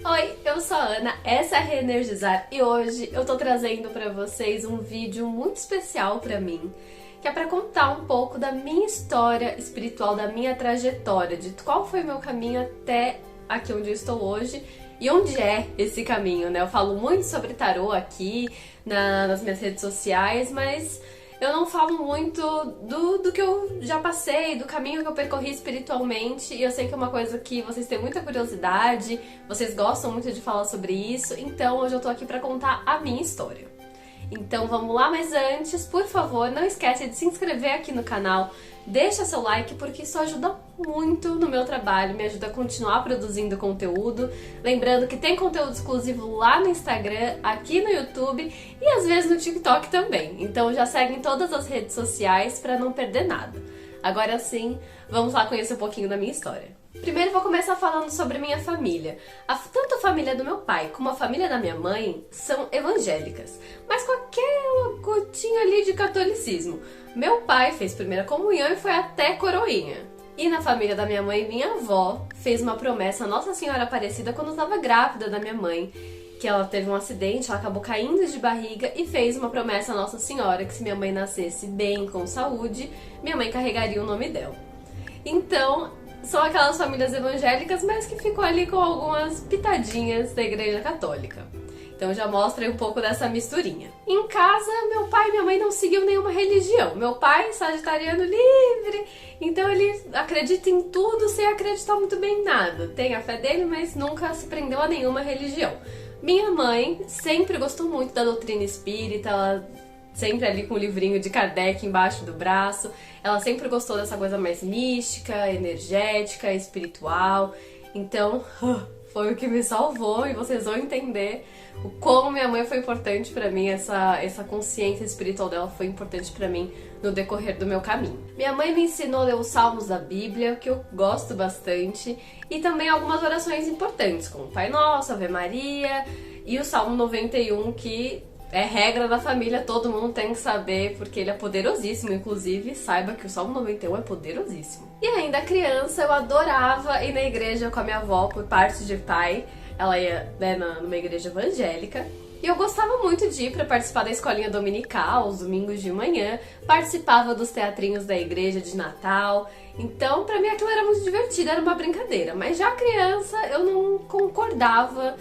Oi, eu sou a Ana, essa é a Reenergizar e hoje eu tô trazendo pra vocês um vídeo muito especial pra mim, que é pra contar um pouco da minha história espiritual, da minha trajetória, de qual foi o meu caminho até aqui onde eu estou hoje e onde é esse caminho, né? Eu falo muito sobre tarô aqui nas minhas redes sociais, mas eu não falo muito do que eu já passei, do caminho que eu percorri espiritualmente, e eu sei que é uma coisa que vocês têm muita curiosidade, vocês gostam muito de falar sobre isso, então hoje eu tô aqui pra contar a minha história. Então vamos lá, mas antes, por favor, não esquece de se inscrever aqui no canal, deixa seu like porque isso ajuda muito no meu trabalho, me ajuda a continuar produzindo conteúdo. Lembrando que tem conteúdo exclusivo lá no Instagram, aqui no YouTube e às vezes no TikTok também. Então já segue em todas as redes sociais para não perder nada. Agora sim, vamos lá conhecer um pouquinho da minha história. Primeiro vou começar falando sobre minha família. Tanto a família do meu pai como a família da minha mãe são evangélicas, mas com aquela gotinha ali de catolicismo. Meu pai fez primeira comunhão e foi até coroinha. E na família da minha mãe, minha avó fez uma promessa à Nossa Senhora Aparecida quando estava grávida da minha mãe, que ela teve um acidente, ela acabou caindo de barriga e fez uma promessa à Nossa Senhora que se minha mãe nascesse bem, com saúde, minha mãe carregaria o nome dela. Então, são aquelas famílias evangélicas, mas que ficou ali com algumas pitadinhas da Igreja Católica. Então já mostra aí um pouco dessa misturinha. Em casa, meu pai e minha mãe não seguiam nenhuma religião. Meu pai, sagitariano livre, então ele acredita em tudo sem acreditar muito bem em nada. Tem a fé dele, mas nunca se prendeu a nenhuma religião. Minha mãe sempre gostou muito da doutrina espírita, ela sempre ali com o livrinho de Kardec embaixo do braço. Ela sempre gostou dessa coisa mais mística, energética, espiritual. Então, foi o que me salvou e vocês vão entender o como minha mãe foi importante pra mim, essa consciência espiritual dela foi importante pra mim no decorrer do meu caminho. Minha mãe me ensinou a ler os salmos da Bíblia, que eu gosto bastante, e também algumas orações importantes, como Pai Nosso, Ave Maria e o Salmo 91, que é regra da família, todo mundo tem que saber, porque ele é poderosíssimo, inclusive, saiba que o Salmo 91 é poderosíssimo. E ainda criança, eu adorava ir na igreja com a minha avó, por parte de pai, ela ia numa igreja evangélica, e eu gostava muito de ir para participar da escolinha dominical, aos domingos de manhã, participava dos teatrinhos da igreja de Natal, então pra mim aquilo era muito divertido, era uma brincadeira, mas já criança eu não concordava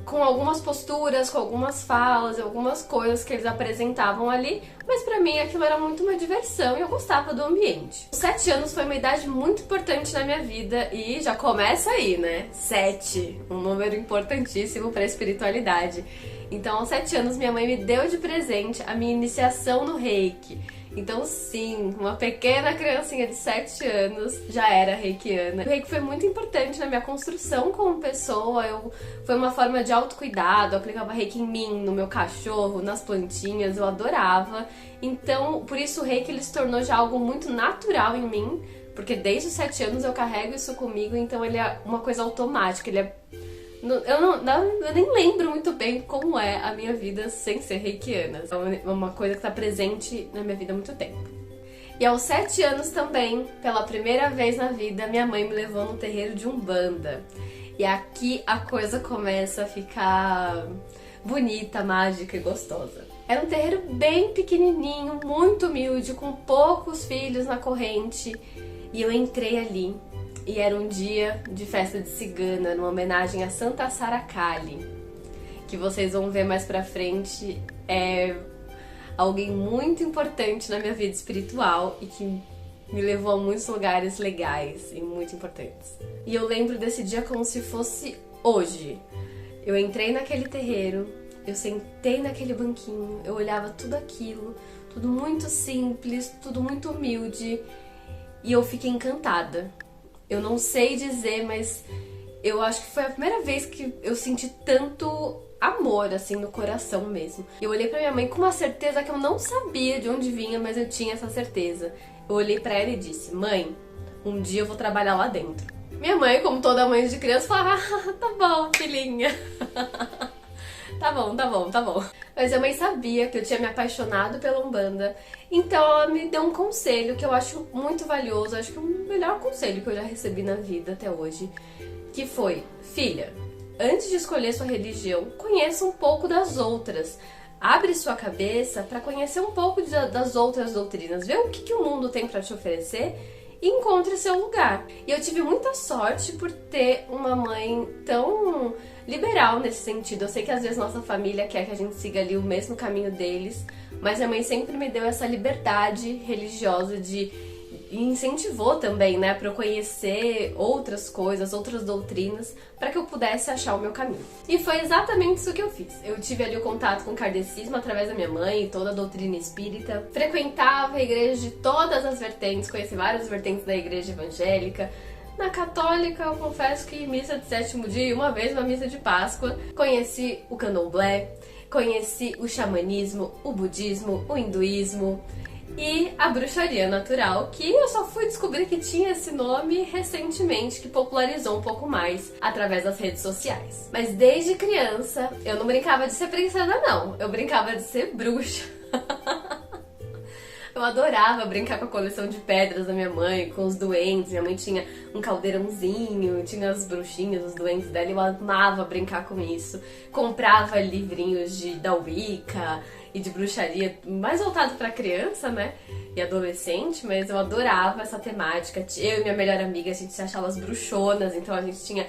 com algumas posturas, com algumas falas, algumas coisas que eles apresentavam ali, mas pra mim aquilo era muito uma diversão e eu gostava do ambiente. Os 7 anos foi uma idade muito importante na minha vida e já começa aí, né? 7, um número importantíssimo pra espiritualidade. Então, aos 7 anos, minha mãe me deu de presente a minha iniciação no Reiki. Então sim, uma pequena criancinha de 7 anos já era reikiana. O Reiki foi muito importante na minha construção como pessoa, foi uma forma de autocuidado, eu aplicava Reiki em mim, no meu cachorro, nas plantinhas, eu adorava. Então, por isso o Reiki ele se tornou já algo muito natural em mim, porque desde os 7 anos eu carrego isso comigo, então ele é uma coisa automática, ele é... Eu nem lembro muito bem como é a minha vida sem ser reikiana. É uma coisa que está presente na minha vida há muito tempo. E aos 7 anos também, pela primeira vez na vida, minha mãe me levou no terreiro de Umbanda. E aqui a coisa começa a ficar bonita, mágica e gostosa. Era um terreiro bem pequenininho, muito humilde, com poucos filhos na corrente. E eu entrei ali. E era um dia de festa de cigana, numa homenagem a Santa Sara Kali, que vocês vão ver mais pra frente, é alguém muito importante na minha vida espiritual e que me levou a muitos lugares legais e muito importantes. E eu lembro desse dia como se fosse hoje. Eu entrei naquele terreiro, eu sentei naquele banquinho, eu olhava tudo aquilo, tudo muito simples, tudo muito humilde, e eu fiquei encantada. Eu não sei dizer, mas eu acho que foi a primeira vez que eu senti tanto amor, assim, no coração mesmo. Eu olhei pra minha mãe com uma certeza que eu não sabia de onde vinha, mas eu tinha essa certeza. Eu olhei pra ela e disse, mãe, um dia eu vou trabalhar lá dentro. Minha mãe, como toda mãe de criança, falava, ah, tá bom, filhinha. Tá bom, tá bom, tá bom. Mas a mãe sabia que eu tinha me apaixonado pela Umbanda, então ela me deu um conselho que eu acho muito valioso, acho que é o melhor conselho que eu já recebi na vida até hoje, que foi, filha, antes de escolher sua religião, conheça um pouco das outras. Abre sua cabeça para conhecer um pouco das outras doutrinas, ver o que o mundo tem para te oferecer e encontre seu lugar. E eu tive muita sorte por ter uma mãe tão liberal nesse sentido. Eu sei que às vezes nossa família quer que a gente siga ali o mesmo caminho deles, mas a mãe sempre me deu essa liberdade religiosa e incentivou também, né, para eu conhecer outras coisas, outras doutrinas, para que eu pudesse achar o meu caminho. E foi exatamente isso que eu fiz. Eu tive ali o contato com o kardecismo através da minha mãe e toda a doutrina espírita, frequentava a igreja de todas as vertentes, conheci várias vertentes da igreja evangélica. Na católica, eu confesso que missa de sétimo dia e uma vez uma missa de Páscoa. Conheci o candomblé, conheci o xamanismo, o budismo, o hinduísmo e a bruxaria natural, que eu só fui descobrir que tinha esse nome recentemente, que popularizou um pouco mais através das redes sociais. Mas desde criança, eu não brincava de ser princesa não, eu brincava de ser bruxa. Eu adorava brincar com a coleção de pedras da minha mãe, com os duendes. Minha mãe tinha um caldeirãozinho, tinha as bruxinhas, os duendes dela, e eu amava brincar com isso. Comprava livrinhos da Wicca e de bruxaria, mais voltado pra criança, né, e adolescente, mas eu adorava essa temática. Eu e minha melhor amiga, a gente se achava as bruxonas, então a gente tinha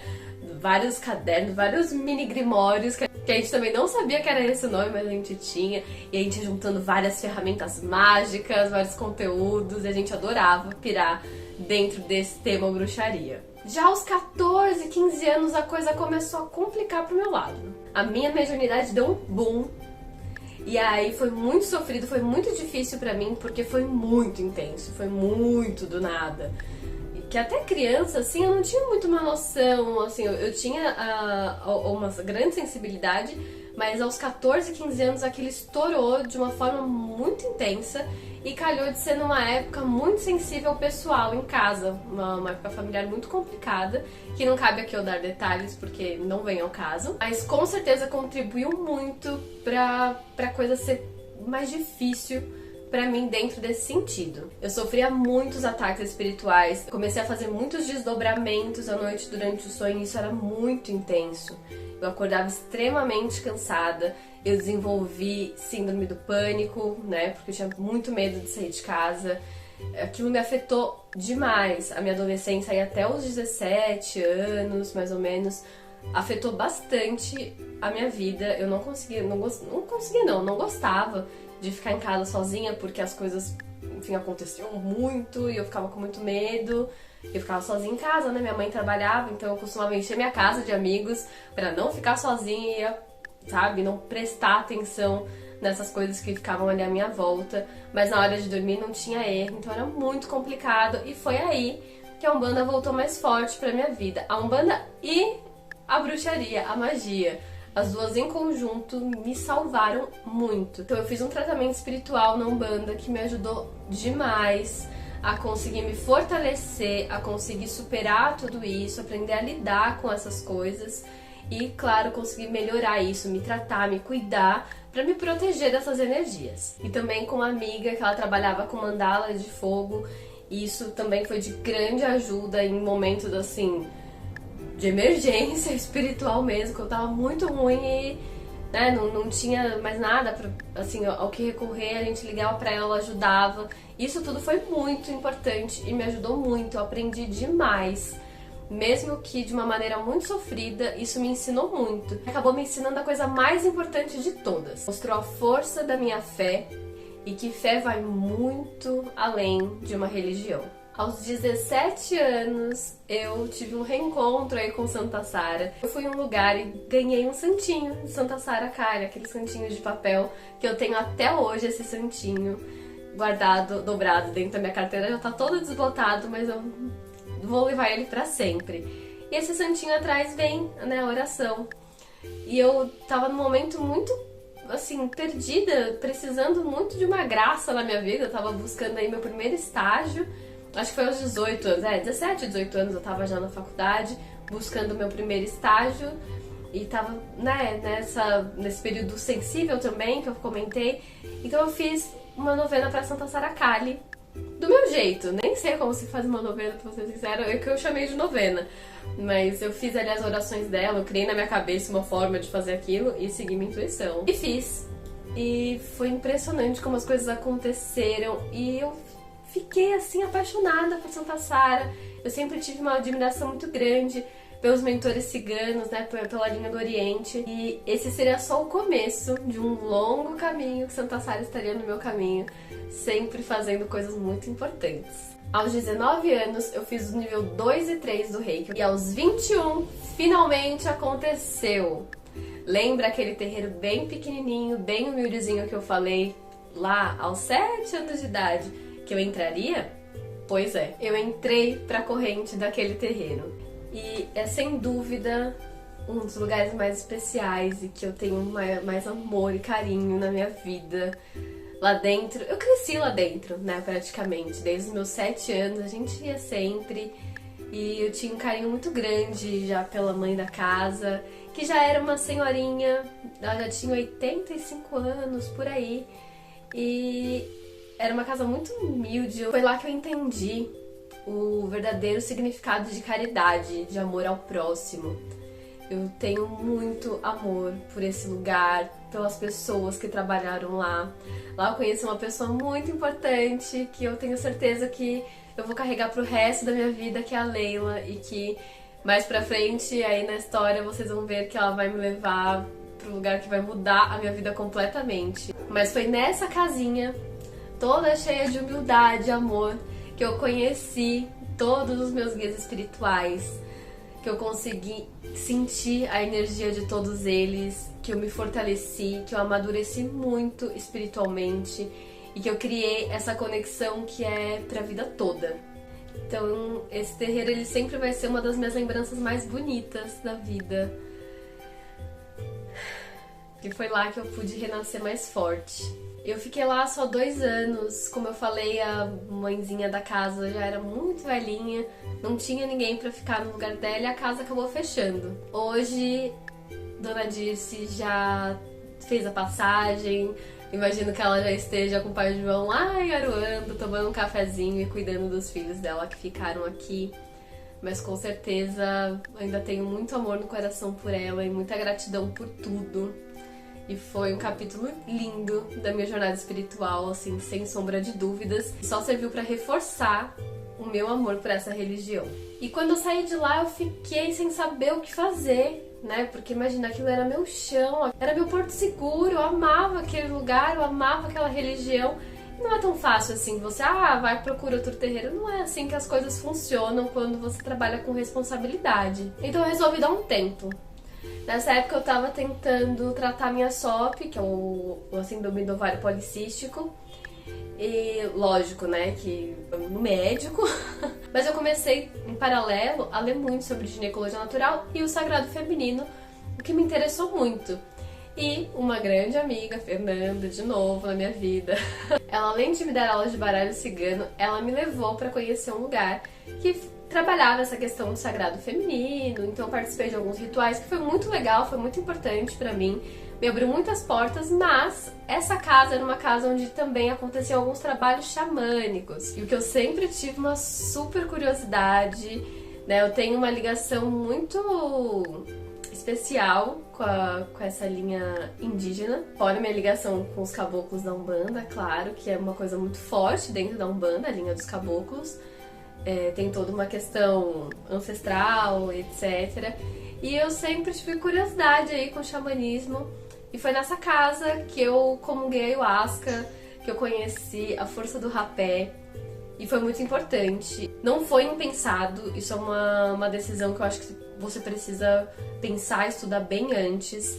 vários cadernos, vários mini grimórios, que a gente também não sabia que era esse o nome, mas a gente tinha, e a gente juntando várias ferramentas mágicas, vários conteúdos, e a gente adorava pirar dentro desse tema bruxaria. Já aos 14, 15 anos a coisa começou a complicar pro meu lado. A minha mediunidade deu um boom, e aí foi muito sofrido, foi muito difícil pra mim, porque foi muito intenso, foi muito do nada. Que até criança, assim, eu não tinha muito uma noção, assim, eu tinha uma grande sensibilidade, mas aos 14, 15 anos aquilo estourou de uma forma muito intensa e calhou de ser numa época muito sensível pessoal em casa, uma época familiar muito complicada, que não cabe aqui eu dar detalhes porque não vem ao caso, mas com certeza contribuiu muito pra coisa ser mais difícil pra mim dentro desse sentido. Eu sofria muitos ataques espirituais, comecei a fazer muitos desdobramentos à noite durante o sonho e isso era muito intenso. Eu acordava extremamente cansada, eu desenvolvi síndrome do pânico, né, porque eu tinha muito medo de sair de casa. Aquilo me afetou demais. A minha adolescência aí até os 17 anos, mais ou menos, afetou bastante a minha vida. Eu não gostava de ficar em casa sozinha, porque as coisas, enfim, aconteciam muito e eu ficava com muito medo. Eu ficava sozinha em casa, né? Minha mãe trabalhava, então eu costumava encher minha casa de amigos pra não ficar sozinha, sabe? Não prestar atenção nessas coisas que ficavam ali à minha volta. Mas na hora de dormir não tinha erro, então era muito complicado. E foi aí que a Umbanda voltou mais forte pra minha vida. A Umbanda e a bruxaria, a magia. As duas em conjunto me salvaram muito. Então eu fiz um tratamento espiritual na Umbanda que me ajudou demais a conseguir me fortalecer, a conseguir superar tudo isso, aprender a lidar com essas coisas e, claro, conseguir melhorar isso, me tratar, me cuidar para me proteger dessas energias. E também com uma amiga que ela trabalhava com mandala de fogo, e isso também foi de grande ajuda em momentos assim de emergência espiritual mesmo, que eu tava muito ruim e, né, não tinha mais nada pra, assim, ao que recorrer. A gente ligava pra ela, ela ajudava. Isso tudo foi muito importante e me ajudou muito, eu aprendi demais. Mesmo que de uma maneira muito sofrida, isso me ensinou muito. Acabou me ensinando a coisa mais importante de todas. Mostrou a força da minha fé e que fé vai muito além de uma religião. Aos 17 anos, eu tive um reencontro aí com Santa Sara. Eu fui em um lugar e ganhei um santinho de Santa Sara Kali, aquele santinho de papel que eu tenho até hoje, esse santinho guardado, dobrado dentro da minha carteira. Já tá todo desbotado, mas eu vou levar ele pra sempre. E esse santinho atrás vem, né, a oração. E eu tava num momento muito, assim, perdida, precisando muito de uma graça na minha vida. Eu tava buscando aí meu primeiro estágio. Acho que foi aos 18 anos, 17, 18 anos eu tava já na faculdade, buscando o meu primeiro estágio e tava, né, nesse período sensível também, que eu comentei. Então eu fiz uma novena pra Santa Sara Kali do meu jeito. Nem sei como se faz uma novena, pra ser sincera, é que eu chamei de novena. Mas eu fiz ali as orações dela, eu criei na minha cabeça uma forma de fazer aquilo e segui minha intuição. E fiz. E foi impressionante como as coisas aconteceram e eu fiquei assim apaixonada por Santa Sara. Eu sempre tive uma admiração muito grande pelos mentores ciganos, né, pela linha do Oriente. E esse seria só o começo de um longo caminho que Santa Sara estaria no meu caminho, sempre fazendo coisas muito importantes. Aos 19 anos, eu fiz o nível 2 e 3 do Reiki. E aos 21, finalmente aconteceu. Lembra aquele terreiro bem pequenininho, bem humildezinho que eu falei lá aos 7 anos de idade que eu entraria? Pois é, eu entrei pra corrente daquele terreiro. E é sem dúvida um dos lugares mais especiais e que eu tenho mais amor e carinho na minha vida. Lá dentro, eu cresci lá dentro, né, praticamente. Desde os meus 7 anos a gente ia sempre e eu tinha um carinho muito grande já pela mãe da casa, que já era uma senhorinha, ela já tinha 85 anos, por aí. E era uma casa muito humilde. Foi lá que eu entendi o verdadeiro significado de caridade, de amor ao próximo. Eu tenho muito amor por esse lugar, pelas pessoas que trabalharam lá. Lá eu conheci uma pessoa muito importante, que eu tenho certeza que eu vou carregar pro resto da minha vida, que é a Leila, e que mais pra frente, aí na história, vocês vão ver que ela vai me levar pro lugar que vai mudar a minha vida completamente. Mas foi nessa casinha, toda cheia de humildade e amor, que eu conheci todos os meus guias espirituais, que eu consegui sentir a energia de todos eles, que eu me fortaleci, que eu amadureci muito espiritualmente e que eu criei essa conexão que é pra vida toda. Então, esse terreiro ele sempre vai ser uma das minhas lembranças mais bonitas da vida. E foi lá que eu pude renascer mais forte. Eu fiquei lá só 2 anos, como eu falei, a mãezinha da casa já era muito velhinha, não tinha ninguém pra ficar no lugar dela e a casa acabou fechando. Hoje, Dona Dirce já fez a passagem, imagino que ela já esteja com o pai João lá em Aruanda, tomando um cafezinho e cuidando dos filhos dela que ficaram aqui. Mas com certeza ainda tenho muito amor no coração por ela e muita gratidão por tudo. E foi um capítulo lindo da minha jornada espiritual, assim, sem sombra de dúvidas. Só serviu pra reforçar o meu amor por essa religião. E quando eu saí de lá, eu fiquei sem saber o que fazer, né? Porque imagina, aquilo era meu chão, era meu porto seguro, eu amava aquele lugar, eu amava aquela religião. Não é tão fácil assim, você, vai procura outro terreiro. Não é assim que as coisas funcionam quando você trabalha com responsabilidade. Então eu resolvi dar um tempo. Nessa época eu tava tentando tratar minha SOP, que é o síndrome do ovário policístico. E lógico, né, que no médico. Mas eu comecei, em paralelo, a ler muito sobre ginecologia natural e o sagrado feminino, o que me interessou muito. E uma grande amiga, Fernanda, de novo na minha vida, ela, além de me dar aulas de baralho cigano, ela me levou para conhecer um lugar que trabalhava essa questão do sagrado feminino. Então eu participei de alguns rituais, que foi muito legal, foi muito importante pra mim, me abriu muitas portas, mas essa casa era uma casa onde também aconteciam alguns trabalhos xamânicos, e o que eu sempre tive uma super curiosidade, né, eu tenho uma ligação muito especial com essa linha indígena, fora minha ligação com os caboclos da Umbanda, claro, que é uma coisa muito forte dentro da Umbanda, a linha dos caboclos. Tem toda uma questão ancestral, etc. E eu sempre tive curiosidade aí com o xamanismo. E foi nessa casa que eu comunguei a ayahuasca, que eu conheci a força do rapé. E foi muito importante. Não foi impensado, isso é uma decisão que eu acho que você precisa pensar, estudar bem antes.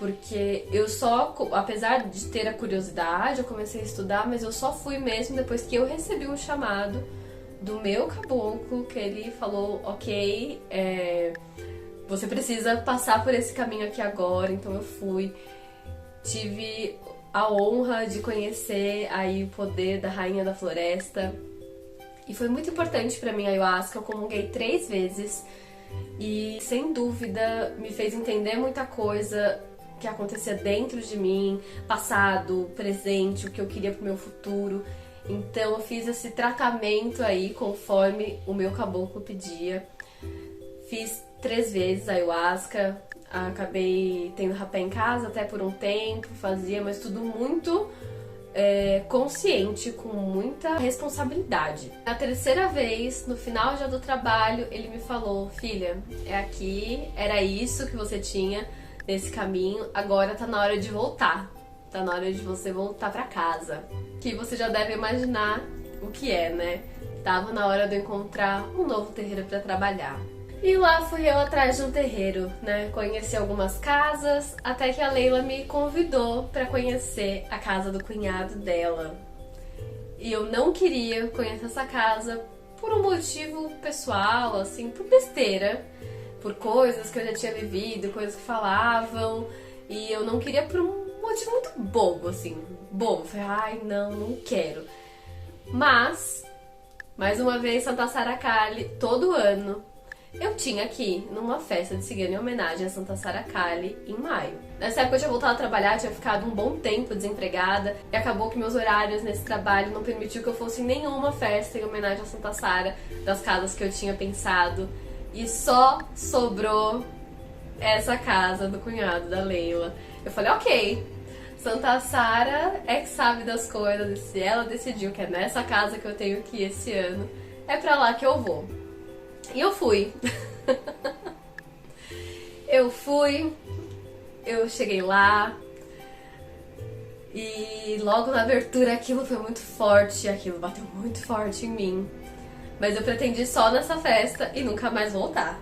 Porque eu só, apesar de ter a curiosidade, eu comecei a estudar, mas eu só fui mesmo depois que eu recebi um chamado do meu caboclo, que ele falou, ok, você precisa passar por esse caminho aqui agora. Então eu fui, tive a honra de conhecer aí o poder da Rainha da Floresta, e foi muito importante pra mim a ayahuasca. Eu comunguei 3 vezes e sem dúvida me fez entender muita coisa que acontecia dentro de mim, passado, presente, o que eu queria pro meu futuro. Então eu fiz esse tratamento aí conforme o meu caboclo pedia. Fiz 3 vezes ayahuasca, acabei tendo rapé em casa até por um tempo, fazia, mas tudo muito consciente, com muita responsabilidade. Na 3ª vez, no final já do trabalho, ele me falou: filha, é aqui, era isso que você tinha nesse caminho, agora tá na hora de voltar. Tá na hora de você voltar pra casa. Que você já deve imaginar o que é, né? Tava na hora de eu encontrar um novo terreiro pra trabalhar. E lá fui eu atrás de um terreiro, né? Conheci algumas casas, até que a Leila me convidou pra conhecer a casa do cunhado dela. E eu não queria conhecer essa casa por um motivo pessoal, assim, por besteira. Por coisas que eu já tinha vivido, coisas que falavam. E eu não queria por um motivo muito bobo, assim. Bobo. Falei, ai, não quero. Mas, mais uma vez, Santa Sara Kali, todo ano, eu tinha aqui numa festa de cigana em homenagem a Santa Sara Kali em maio. Nessa época eu tinha voltado a trabalhar, tinha ficado um bom tempo desempregada e acabou que meus horários nesse trabalho não permitiu que eu fosse em nenhuma festa em homenagem a Santa Sara das casas que eu tinha pensado. E só sobrou essa casa do cunhado da Leila. Eu falei, ok, Santa Sara é que sabe das coisas, e se ela decidiu que é nessa casa que eu tenho que ir esse ano, é pra lá que eu vou. E eu fui. Eu cheguei lá e logo na abertura aquilo foi muito forte, aquilo bateu muito forte em mim. Mas eu pretendi ir só nessa festa e nunca mais voltar.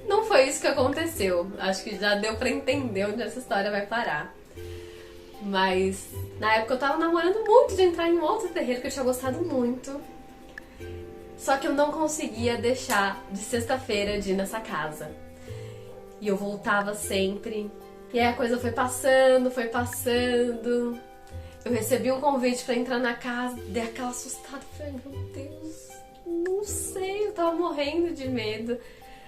Não foi isso que aconteceu. Acho que já deu pra entender onde essa história vai parar. Mas na época eu tava namorando muito de entrar em um outro terreiro que eu tinha gostado muito. Só que eu não conseguia deixar de sexta-feira de ir nessa casa. E eu voltava sempre. E aí a coisa foi passando, foi passando. Eu recebi um convite pra entrar na casa, dei aquela assustada. Falei, meu Deus, não sei, eu tava morrendo de medo.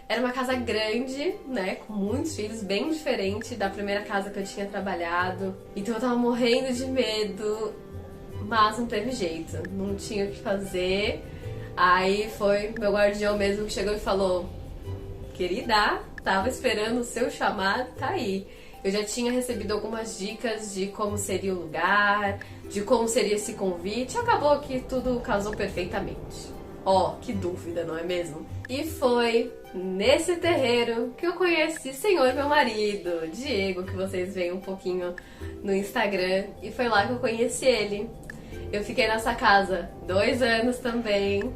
Era uma casa grande, né, com muitos filhos, bem diferente da primeira casa que eu tinha trabalhado. Então eu tava morrendo de medo, mas não teve jeito, não tinha o que fazer. Aí foi meu guardião mesmo que chegou e falou: querida, tava esperando o seu chamado, tá aí. Eu já tinha recebido algumas dicas de como seria o lugar, de como seria esse convite. Acabou que tudo casou perfeitamente. Ó, que dúvida, não é mesmo? E foi nesse terreiro que eu conheci Senhor, meu marido, Diego, que vocês veem um pouquinho no Instagram. E foi lá que eu conheci ele. Eu fiquei nessa casa 2 anos também,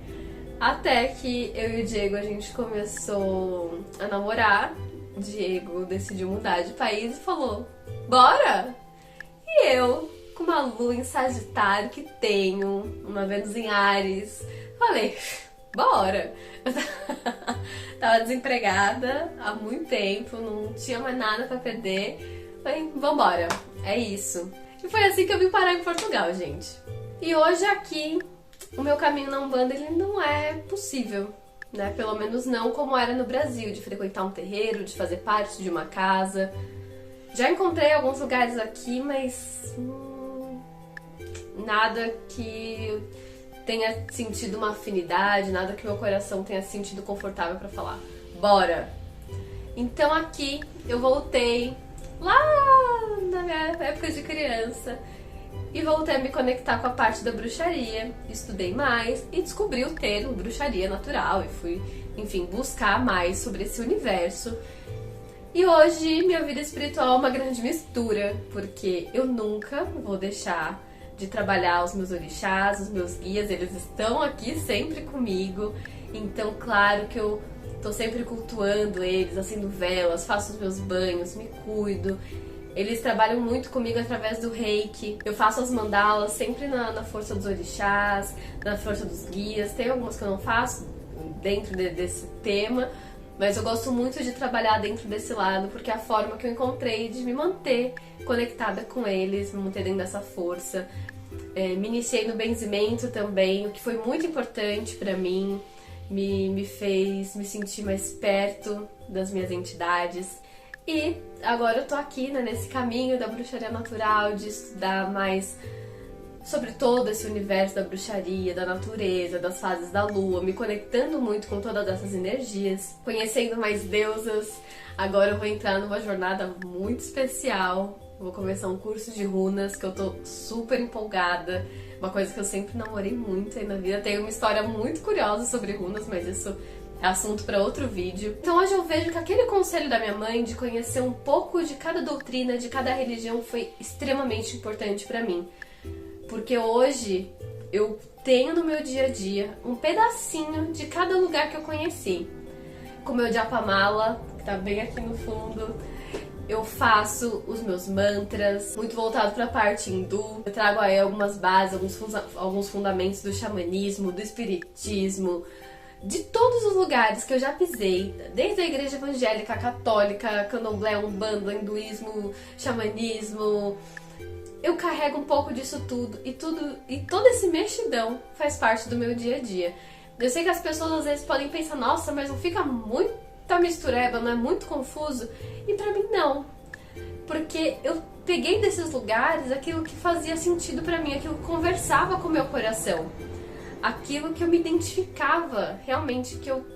até que eu e o Diego, a gente começou a namorar. O Diego decidiu mudar de país e falou, bora! E eu, com uma lua em Sagitário que tenho, uma Vênus em Áries, falei, bora! Eu tava desempregada há muito tempo, não tinha mais nada pra perder. Falei, vambora, é isso. E foi assim que eu vim parar em Portugal, gente. E hoje aqui, o meu caminho na Umbanda, ele não é possível, né? Pelo menos não como era no Brasil, de frequentar um terreiro, de fazer parte de uma casa. Já encontrei alguns lugares aqui, mas nada que tenha sentido uma afinidade, nada que meu coração tenha sentido confortável pra falar, bora! Então aqui eu voltei lá na minha época de criança e voltei a me conectar com a parte da bruxaria, estudei mais e descobri o termo bruxaria natural e fui, enfim, buscar mais sobre esse universo. E hoje minha vida espiritual é uma grande mistura, porque eu nunca vou deixar de trabalhar os meus orixás, os meus guias, eles estão aqui sempre comigo. Então, claro que eu tô sempre cultuando eles, acendo velas, faço os meus banhos, me cuido. Eles trabalham muito comigo através do reiki. Eu faço as mandalas sempre na força dos orixás, na força dos guias. Tem algumas que eu não faço dentro desse tema, mas eu gosto muito de trabalhar dentro desse lado, porque é a forma que eu encontrei de me manter conectada com eles, me manter dentro dessa força. Me iniciei no benzimento também, o que foi muito importante pra mim, me fez me sentir mais perto das minhas entidades. E agora eu tô aqui, né, nesse caminho da bruxaria natural, de estudar mais sobre todo esse universo da bruxaria, da natureza, das fases da lua, me conectando muito com todas essas energias, conhecendo mais deusas. Agora eu vou entrar numa jornada muito especial. Vou começar um curso de runas que eu tô super empolgada. Uma coisa que eu sempre namorei muito aí na vida. Tenho uma história muito curiosa sobre runas, mas isso é assunto para outro vídeo. Então hoje eu vejo que aquele conselho da minha mãe de conhecer um pouco de cada doutrina, de cada religião, foi extremamente importante para mim. Porque hoje eu tenho no meu dia a dia um pedacinho de cada lugar que eu conheci. Com o meu Japamala, que tá bem aqui no fundo, eu faço os meus mantras, muito voltado para a parte hindu. Eu trago aí algumas bases, alguns fundamentos do xamanismo, do espiritismo, de todos os lugares que eu já pisei, desde a igreja evangélica, católica, candomblé, umbanda, hinduísmo, xamanismo. Eu carrego um pouco disso tudo e todo esse mexidão faz parte do meu dia a dia. Eu sei que as pessoas às vezes podem pensar, nossa, mas não fica muita mistureba, não é muito confuso? E pra mim não, porque eu peguei desses lugares aquilo que fazia sentido pra mim, aquilo que conversava com o meu coração, aquilo que eu me identificava realmente, que eu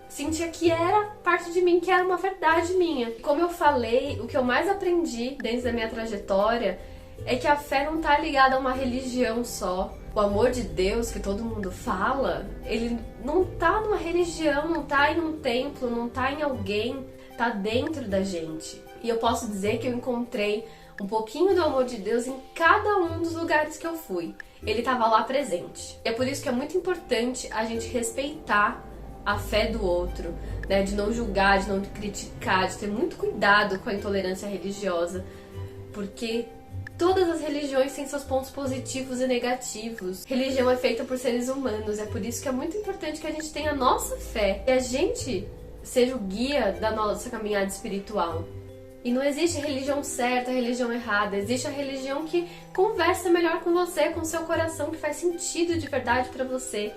sentia que era parte de mim, que era uma verdade minha. Como eu falei, o que eu mais aprendi dentro da minha trajetória é que a fé não tá ligada a uma religião só. O amor de Deus que todo mundo fala, ele não tá numa religião, não tá em um templo, não tá em alguém, tá dentro da gente. E eu posso dizer que eu encontrei um pouquinho do amor de Deus em cada um dos lugares que eu fui. Ele tava lá presente. E é por isso que é muito importante a gente respeitar a fé do outro, né? De não julgar, de não criticar, de ter muito cuidado com a intolerância religiosa, porque todas as religiões têm seus pontos positivos e negativos. Religião é feita por seres humanos, é por isso que é muito importante que a gente tenha a nossa fé e a gente seja o guia da nossa caminhada espiritual. E não existe religião certa, religião errada, existe a religião que conversa melhor com você, com o seu coração, que faz sentido de verdade pra você,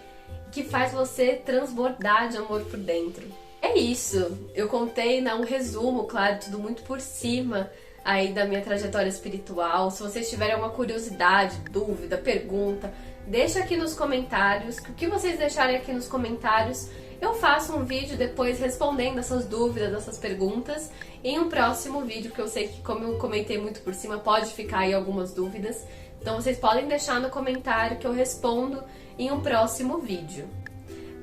que faz você transbordar de amor por dentro. É isso, eu contei um resumo, claro, tudo muito por cima aí da minha trajetória espiritual. Se vocês tiverem alguma curiosidade, dúvida, pergunta, deixa aqui nos comentários, que o que vocês deixarem aqui nos comentários, eu faço um vídeo depois respondendo essas dúvidas, essas perguntas, em um próximo vídeo, que eu sei que, como eu comentei muito por cima, pode ficar aí algumas dúvidas. Então vocês podem deixar no comentário que eu respondo em um próximo vídeo.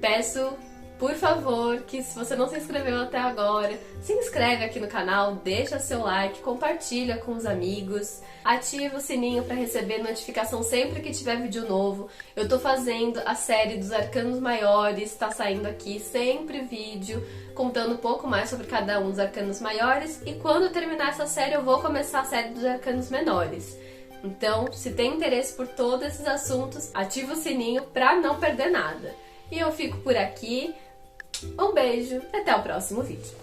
Peço, por favor, que se você não se inscreveu até agora, se inscreve aqui no canal, deixa seu like, compartilha com os amigos, ativa o sininho para receber notificação sempre que tiver vídeo novo. Eu tô fazendo a série dos arcanos maiores, tá saindo aqui sempre vídeo contando um pouco mais sobre cada um dos arcanos maiores, e quando eu terminar essa série eu vou começar a série dos arcanos menores. Então, se tem interesse por todos esses assuntos, ativa o sininho para não perder nada. E eu fico por aqui. Um beijo, até o próximo vídeo.